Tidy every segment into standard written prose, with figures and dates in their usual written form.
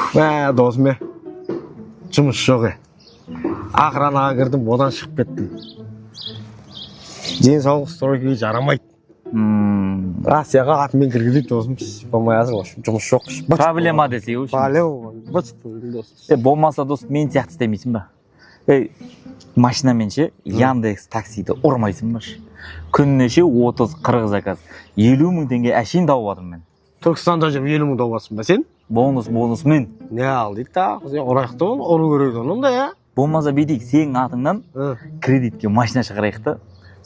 Мә, досым, жұмыс жоқ. Ақыры анаға кірдім, одан шығып кеттім. Денсаулық стройкаға жарамайды. Россияға атымен кіргізіп досым, болмай азыр, жұмыс жоқ. Проблема десе, болмаса дос, мен сияқты істемейсің ба? Машинамен ше, Яндекс таксиді ұрмайсың ба? Күніне ше 30-40 заказ, 50 мың теңге әшейін тауып жатырмын мен. Түркістанда жүріп 50 мың тауып жатсың ба сен? Бонус мен. Не алдық та, ұрайықты ол, ұру керек онда я. Болмаса бейдейік, сенің атыңнан кредитке машина шығарайық та.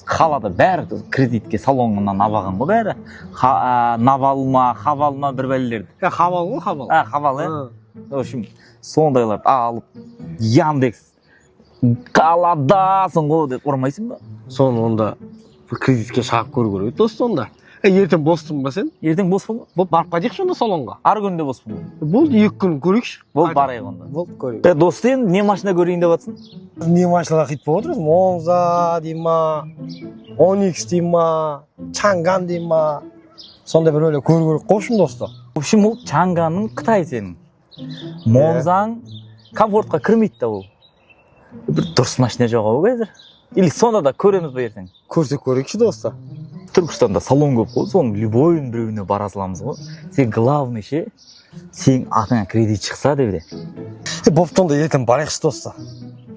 Қалада бәрі кредитке салонынан абаған ғой бәрі. Хавалма бір бәлелерді. Хавал ғой, хавал. Хавал, В общем, сондайларды алып, Яндекс қаладасың ғой деп ұрмайсың ба? Соны онда кредитке шығып көру керек дос сонда. Ертең бостың ба сен? Ертең бос бол. Бұл барып қайтайықшы онда салонға. Ар күнде бос бол. Болды, 2 күн көрейікші. Болды, барайық онда. Болды, көрейік. Дос дейін, не машина көрейін деп жатсың? Не машиналар қитып болып отырсың? Монза дей ма, Оникс дей ма, Чанган дей ма. Сонда бір өлі көру керек қойшым досты. В общем, ол Чанганның Қытай сенің. Монзаң комфортқа кірмейді да ол. Бір дұрыс машина жоқ ау қазір. Или сонда да көреміз ба ертең? Көрсек көрейікші досты. Түркістанда салон көп қой, соның любойын біреуіне бара саламыз ғой. Сен главный ше, сен атыңа кредит шықса деп де. Боптан да ертең барайықшы досты.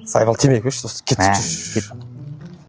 Сайбал темекі өш досты, кетіп жүр.